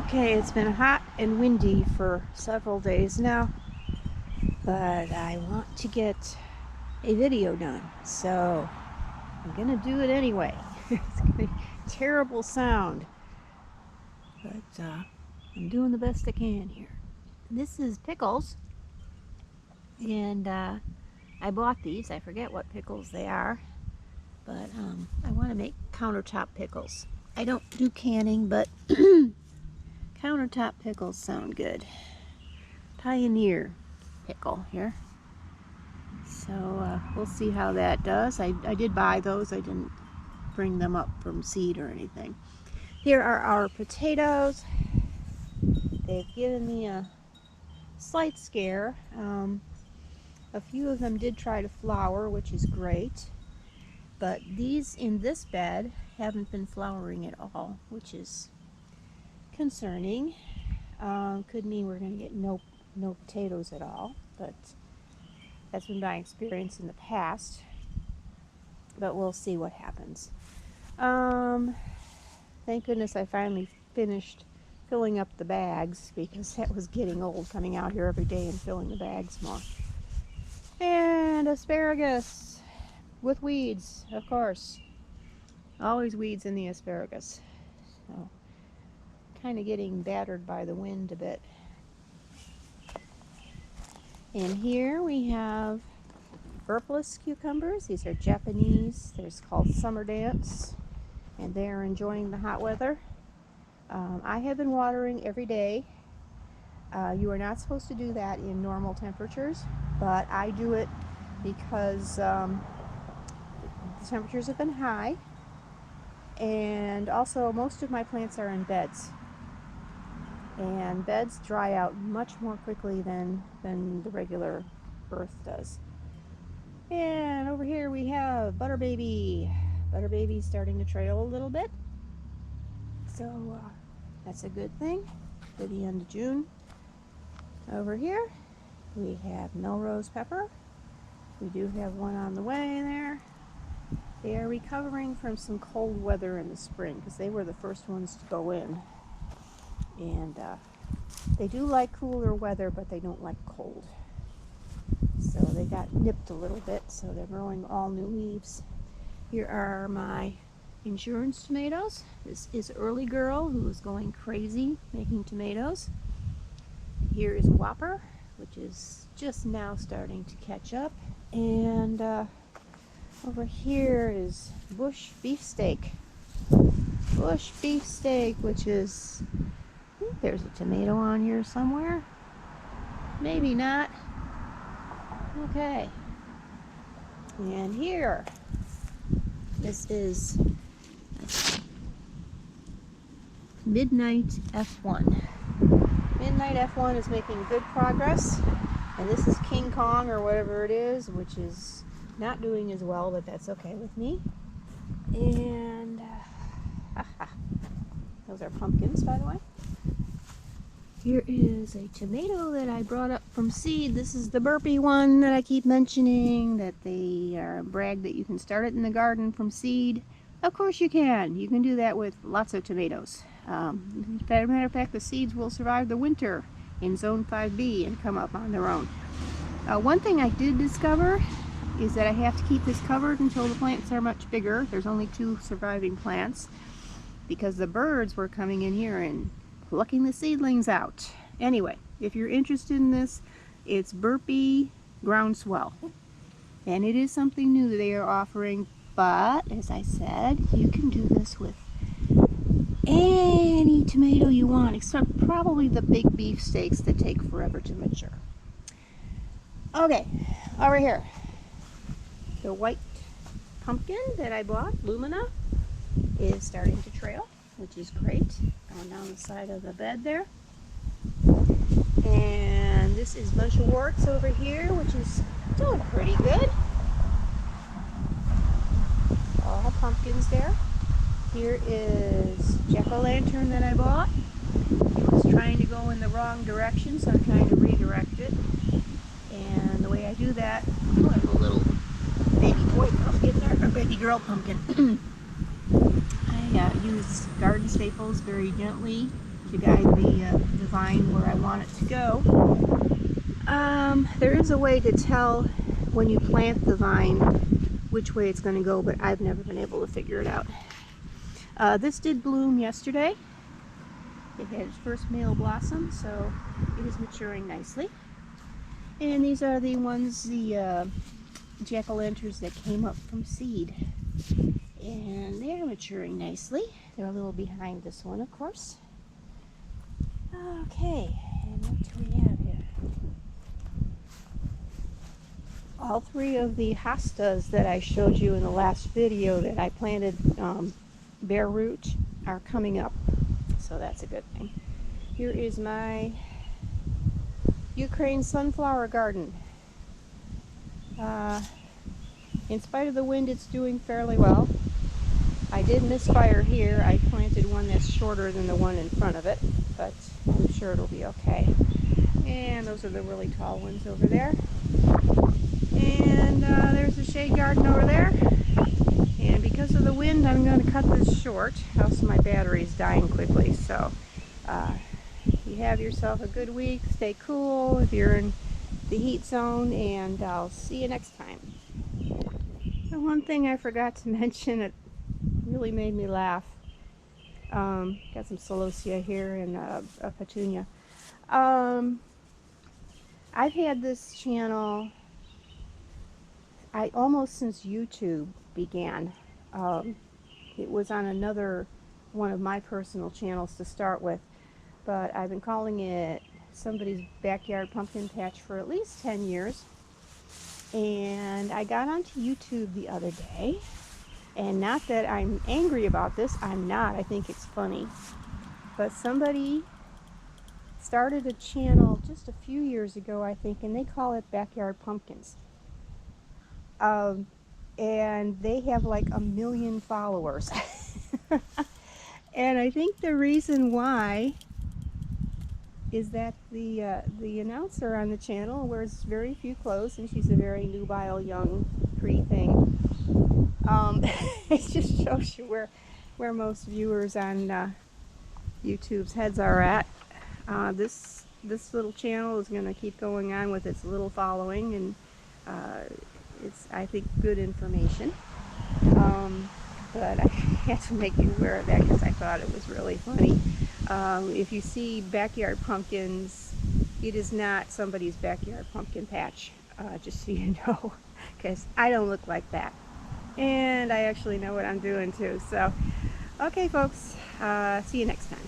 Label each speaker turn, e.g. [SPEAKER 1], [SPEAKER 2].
[SPEAKER 1] Okay, it's been hot and windy for several days now, but I want to get a video done, so I'm gonna do it anyway. It's gonna be terrible sound, but I'm doing the best I can here. This is pickles, and I bought these. I forget what pickles they are, but I want to make countertop pickles. I don't do canning, but countertop pickles sound good. Pioneer pickle here. So we'll see how that does. I did buy those. I didn't bring them up from seed or anything. Here are our potatoes. They've given me a slight scare. A few of them did try to flower, which is great. But these in this bed haven't been flowering at all, which is concerning. Could mean we're going to get no potatoes at all, but that's been my experience in the past. But we'll see what happens. Thank goodness I finally finished filling up the bags, because that was getting old, coming out here every day and filling the bags more. And asparagus with weeds, of course. Always weeds in the asparagus. So, kind of getting battered by the wind a bit. And here we have Burpless cucumbers. These are Japanese. They're called Summer Dance, and they are enjoying the hot weather. I have been watering every day. You are not supposed to do that in normal temperatures, but I do it because the temperatures have been high, and also most of my plants are in beds, and beds dry out much more quickly than the regular earth does. And over here we have Butter Baby. Butter Baby's starting to trail a little bit, so that's a good thing for the end of June. Over here we have Melrose Pepper. We do have one on the way there. They are recovering from some cold weather in the spring, because they were the first ones to go in. And they do like cooler weather, but they don't like cold. So they got nipped a little bit, so they're growing all new leaves. Here are my insurance tomatoes. This is Early Girl, who is going crazy making tomatoes. Here is Whopper, which is just now starting to catch up. And over here is Bush Beefsteak. Bush Beefsteak, which is, I think there's a tomato on here somewhere. Maybe not. Okay. And here, this is Midnight F1. Midnight F1 is making good progress, and this is King Kong, or whatever it is, which is not doing as well, but that's okay with me. And those are pumpkins, by the way. Here is a tomato that I brought up from seed. This is the burpy one that I keep mentioning, that they brag that you can start it in the garden from seed. Of course you can. You can do that with lots of tomatoes. As a matter of fact, the seeds will survive the winter in Zone 5B and come up on their own. One thing I did discover is that I have to keep this covered until the plants are much bigger. There's only 2 surviving plants, because the birds were coming in here and plucking the seedlings out. Anyway, if you're interested in this, it's Burpy Groundswell, and it is something new that they are offering. But as I said, you can do this with any tomato you want, except probably the big beefsteaks that take forever to mature. Okay, over here, the white pumpkin that I bought, Lumina, is starting to trail, which is great. Going down the side of the bed there. And this is Bunch of Warts over here, which is doing pretty good. All pumpkins there. Here is jack-o'-lantern that I bought. It was trying to go in the wrong direction, so I'm trying to redirect it. And the way I do that, oh, I have a little baby boy pumpkin there, or baby girl pumpkin. I use garden staples very gently to guide the vine where I want it to go. There is a way to tell when you plant the vine which way it's going to go, but I've never been able to figure it out. This did bloom yesterday. It had its first male blossom, so it is maturing nicely. And these are the ones, the jack-o'-lanterns that came up from seed. And they're maturing nicely. They're a little behind this one, of course. Okay, and what do we have here? All three of the hostas that I showed you in the last video that I planted bare root are coming up, so that's a good thing. Here is my Ukraine sunflower garden. In spite of the wind, it's doing fairly well. I did misfire here. I planted one that's shorter than the one in front of it, but I'm sure it'll be okay. And those are the really tall ones over there. And there's the shade garden over there. And because of the wind, I'm going to cut this short, else my battery's dying quickly. So you have yourself a good week. Stay cool if you're in the heat zone, and I'll see you next time. The one thing I forgot to mention, it really made me laugh. Got some celosia here and a petunia. I've had this channel almost since YouTube began. It was on another one of my personal channels to start with, but I've been calling it Somebody's Backyard Pumpkin Patch for at least 10 years. And I got onto YouTube the other day, and not that I'm angry about this, I'm not, I think it's funny, but somebody started a channel just a few years ago, I think, and they call it Backyard Pumpkins. And they have like 1 million followers. And I think the reason why is that the announcer on the channel wears very few clothes, and she's a very nubile, young, pretty thing. It just shows you where most viewers on YouTube's heads are at. This little channel is going to keep going on with its little following, and it's, I think, good information. But I had to make you aware of that because I thought it was really funny. If you see backyard pumpkins, it is not somebody's backyard pumpkin patch, just so you know, because I don't look like that. And I actually know what I'm doing too. So, okay folks, see you next time.